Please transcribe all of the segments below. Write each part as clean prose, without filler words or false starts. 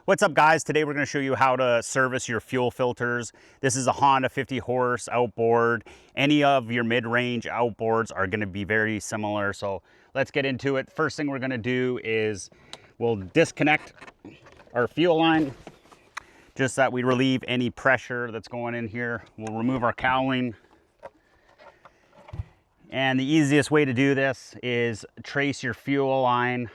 What's up, guys? Today we're going to show you how to service your fuel filters. This is a Honda 50 horse outboard. Any of your mid-range outboards are going to be very similar, so let's get into it. First thing we're going to do is we'll disconnect our fuel line just so that we relieve any pressure that's going in here. We'll remove our cowling. And the easiest way to do this is trace your fuel line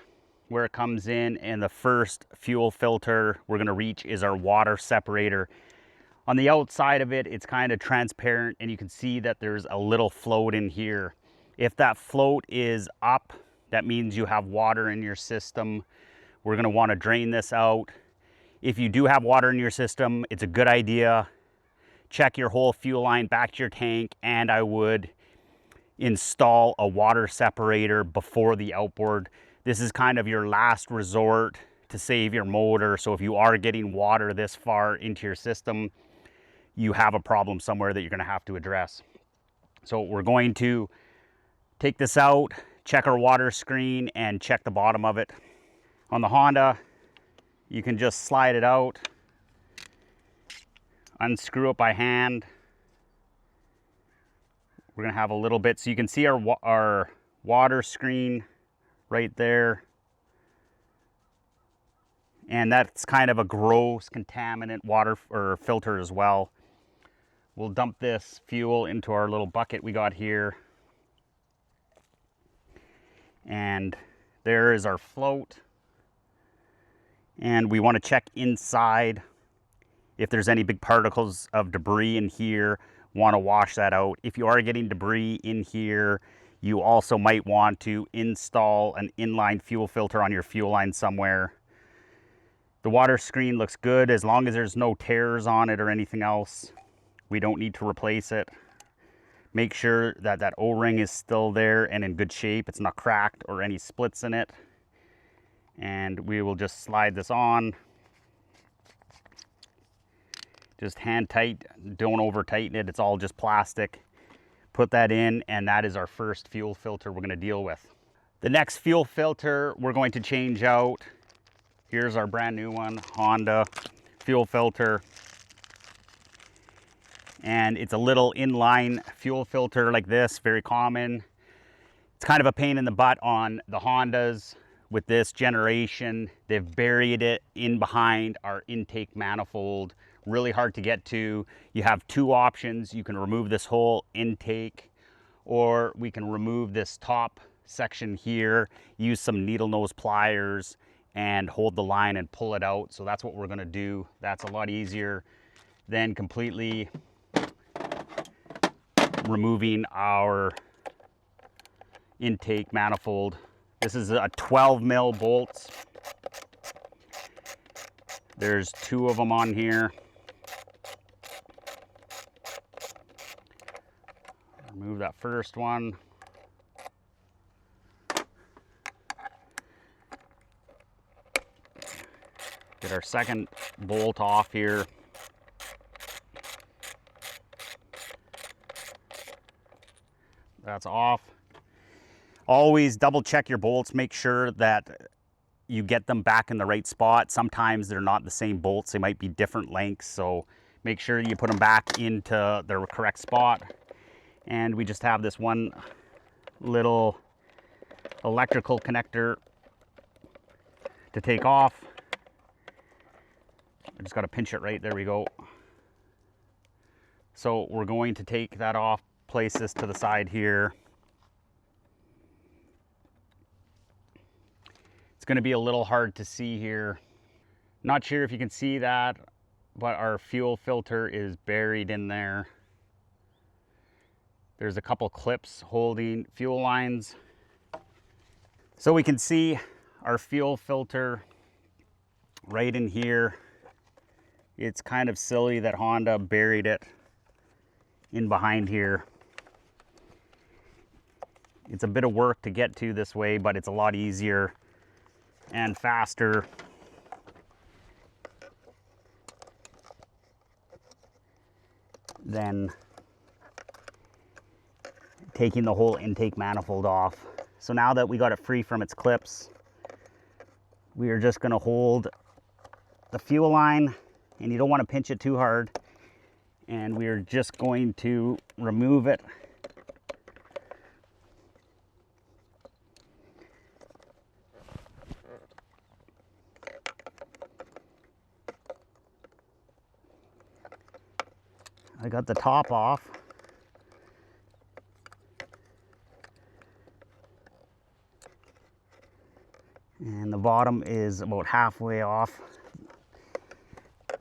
where it comes in, and the first fuel filter we're going to reach is our water separator. On the outside of it, it's kind of transparent, and you can see that there's a little float in here. If that float is up, that means you have water in your system. We're going to want to drain this out. If you do have water in your system, it's a good idea. Check your whole fuel line back to your tank, and I would install a water separator before the outboard. This is kind of your last resort to save your motor. So if you are getting water this far into your system, you have a problem somewhere that you're going to have to address. So we're going to take this out, check our water screen, and check the bottom of it. On the Honda, you can just slide it out, unscrew it by hand. We're going to have a little bit, so you can see our water screen right there, and that's kind of a gross contaminant water or filter as well. We'll dump this fuel into our little bucket we got here, and there is our float. And we want to check inside if there's any big particles of debris in here. Want to wash that out. If you are getting debris in here, you also might want to install an inline fuel filter on your fuel line somewhere. The water screen looks good as long as there's no tears on it or anything else. We don't need to replace it. Make sure that that O-ring is still there and in good shape. It's not cracked or any splits in it. And we will just slide this on. Just hand tight, don't over tighten it. It's all just plastic. Put that in, and that is our first fuel filter we're going to deal with. The next fuel filter we're going to change out. Here's our brand new one, Honda fuel filter. And it's a little inline fuel filter like this, very common. It's kind of a pain in the butt on the Hondas with this generation. They've buried it in behind our intake manifold. Really hard to get to. You have two options. You can remove this whole intake, or we can remove this top section here, use some needle nose pliers and hold the line and pull it out. So that's what we're going to do. That's a lot easier than completely removing our intake manifold. This is a 12 mil bolts. There's two of them on here. Remove that first one. Get our second bolt off here. That's off. Always double check your bolts. Make sure that you get them back in the right spot. Sometimes they're not the same bolts. They might be different lengths. So make sure you put them back into their correct spot. And we just have this one little electrical connector to take off. I just got to pinch it right there. We go. So we're going to take that off, place this to the side here. It's going to be a little hard to see here. Not sure if you can see that, but our fuel filter is buried in there. There's a couple clips holding fuel lines. So we can see our fuel filter right in here. It's kind of silly that Honda buried it in behind here. It's a bit of work to get to this way, but it's a lot easier and faster. Than taking the whole intake manifold off. So now that we got it free from its clips, we are just going to hold the fuel line, and you don't want to pinch it too hard. And we're just going to remove it. I got the top off. And the bottom is about halfway off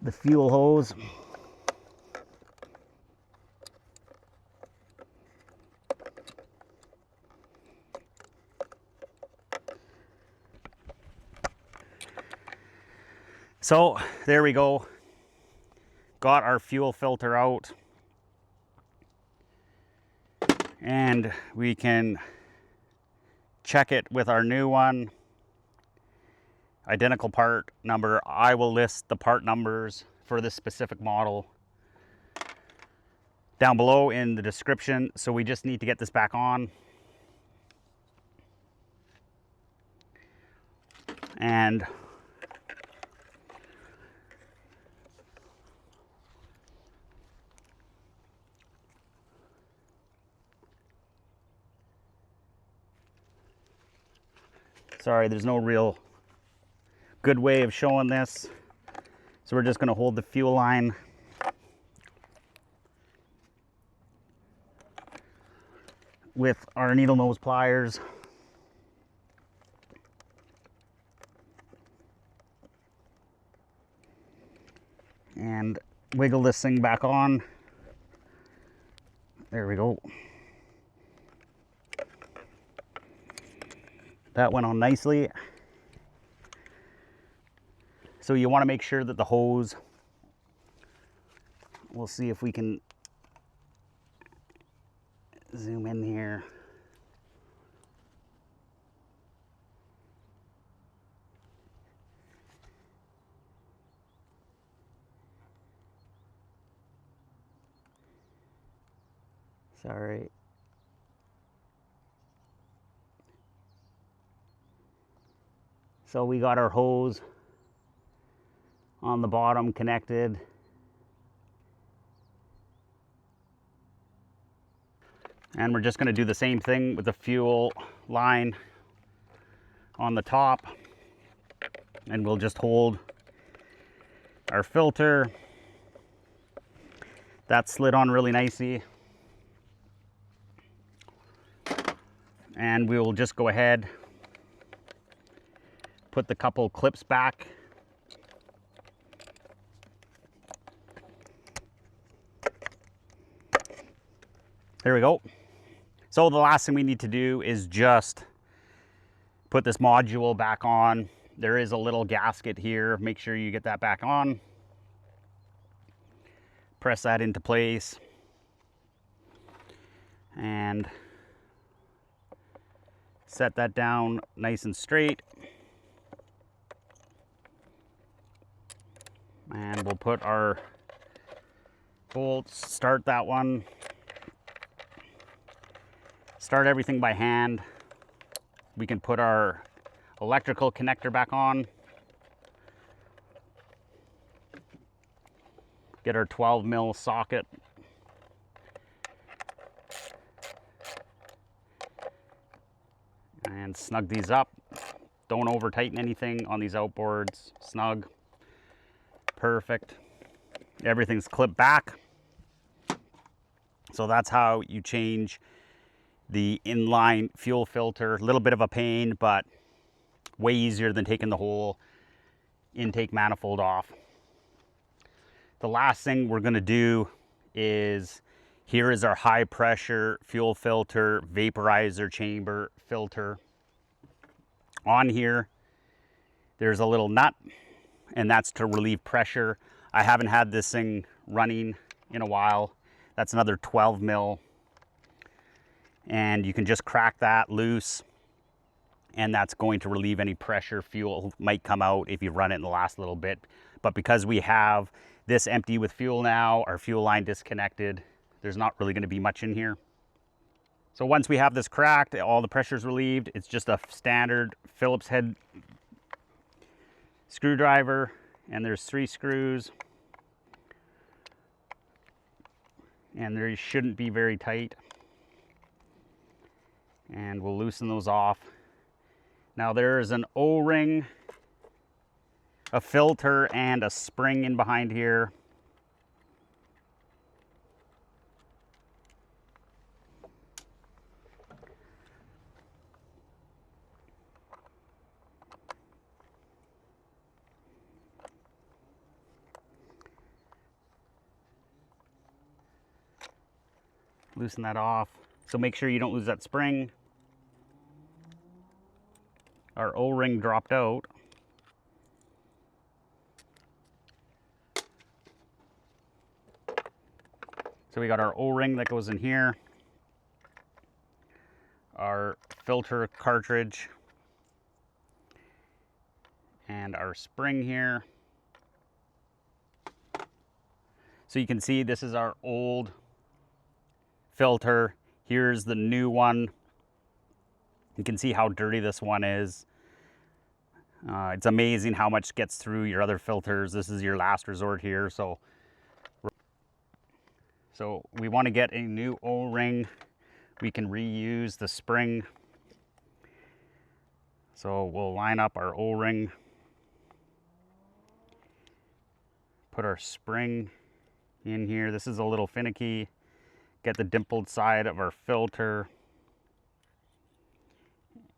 the fuel hose. So there we go. Got our fuel filter out. And we can check it with our new one. Identical part number. I will list the part numbers for this specific model down below in the description. So we just need to get this back on. And sorry, there's no real good way of showing this. So we're just going to hold the fuel line with our needle nose pliers. And wiggle this thing back on. There we go. That went on nicely. So you want to make sure that the hose, we'll see if we can zoom in here. Sorry. So we got our hose on the bottom connected. And we're just going to do the same thing with the fuel line on the top. And we'll just hold our filter. That slid on really nicely. And we will just go ahead, put the couple clips back. There we go. So the last thing we need to do is just put this module back on. There is a little gasket here. Make sure you get that back on. Press that into place. And set that down nice and straight. And we'll put our bolts, start that one. Start everything by hand. We can put our electrical connector back on. Get our 12 mil socket. And snug these up. Don't over tighten anything on these outboards. Snug. Perfect. Everything's clipped back. So that's how you change the inline fuel filter. A little bit of a pain, but way easier than taking the whole intake manifold off. The last thing we're going to do is, here is our high pressure fuel filter vaporizer chamber filter. On here, there's a little nut, and that's to relieve pressure. I haven't had this thing running in a while. That's another 12 mil. And you can just crack that loose, and that's going to relieve any pressure. Fuel might come out if you run it in the last little bit. But because we have this empty with fuel now, our fuel line disconnected, there's not really going to be much in here. So once we have this cracked, all the pressure's relieved, it's just a standard Phillips head screwdriver, And there's 3 screws. And they shouldn't be very tight. And we'll loosen those off. Now there's an O-ring, a filter, and a spring in behind here. Loosen that off. So make sure you don't lose that spring. Our O-ring dropped out. So we got our O-ring that goes in here, our filter cartridge, and our spring here. So you can see this is our old filter. Here's the new one. You can see how dirty this one is. It's amazing how much gets through your other filters. This is your last resort here. So we want to get a new O-ring. We can reuse the spring. So we'll line up our O-ring, put our spring in here. This is a little finicky. Get the dimpled side of our filter.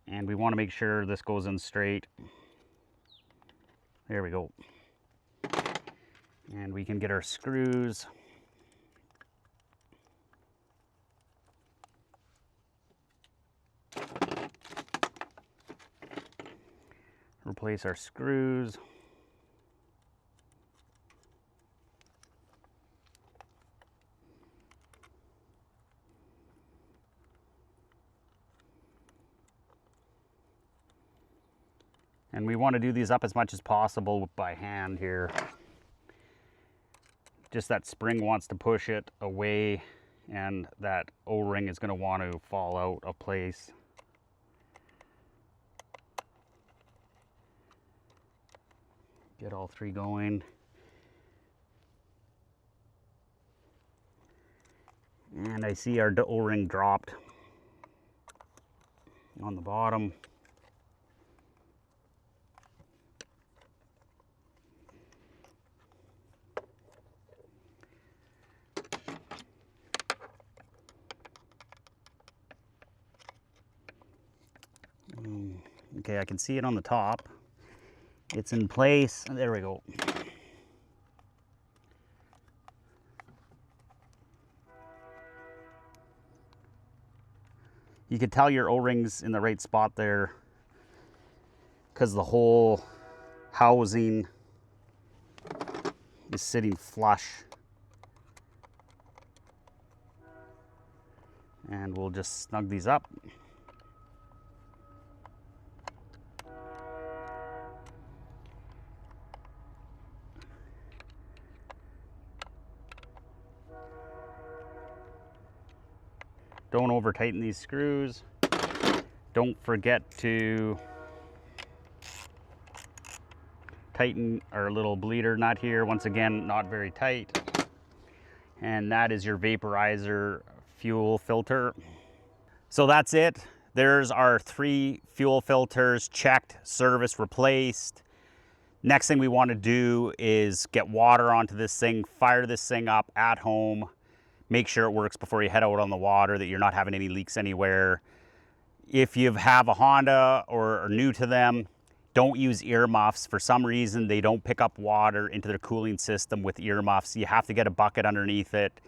And we want to make sure this goes in straight. There we go. And we can get our screws. Replace our screws. And we want to do these up as much as possible by hand here. Just that spring wants to push it away, and that O-ring is going to want to fall out of place. Get all 3 going. And I see our O-ring dropped on the bottom. Okay, I can see it on the top. It's in place. There we go. You can tell your O-ring's in the right spot there because the whole housing is sitting flush. And we'll just snug these up. Don't over tighten these screws. Don't forget to tighten our little bleeder nut here. Once again, not very tight. And that is your vaporizer fuel filter. So that's it. There's our 3 fuel filters checked, serviced, replaced. Next thing we want to do is get water onto this thing, fire this thing up at home. Make sure it works before you head out on the water, that you're not having any leaks anywhere. If you have a Honda or are new to them, don't use earmuffs. For some reason, they don't pick up water into their cooling system with earmuffs. You have to get a bucket underneath it,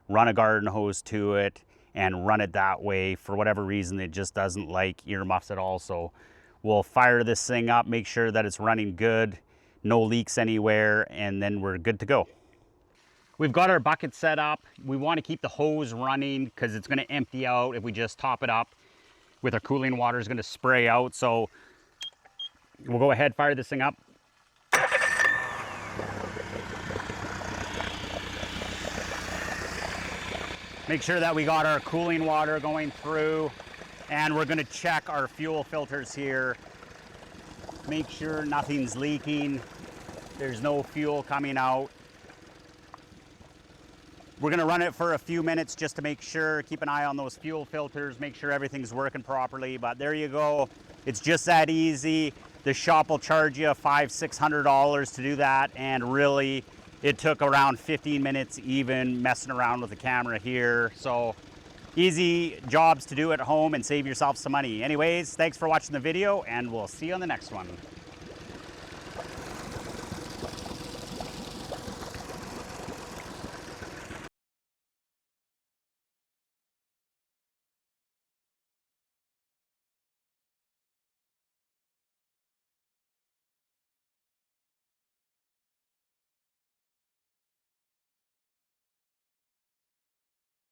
run a garden hose to it, and run it that way. For whatever reason, it just doesn't like earmuffs at all. So we'll fire this thing up, make sure that it's running good, no leaks anywhere, and then we're good to go. We've got our bucket set up. We want to keep the hose running because it's going to empty out if we just top it up with our cooling water. Is going to spray out. So we'll go ahead, fire this thing up. Make sure that we got our cooling water going through, and we're going to check our fuel filters here. Make sure nothing's leaking. There's no fuel coming out. We're gonna run it for a few minutes just to make sure, keep an eye on those fuel filters, make sure everything's working properly. But there you go. It's just that easy. The shop will charge you $500–600 to do that. And really, it took around 15 minutes even messing around with the camera here. So easy jobs to do at home and save yourself some money. Anyways, thanks for watching the video, and we'll see you on the next one.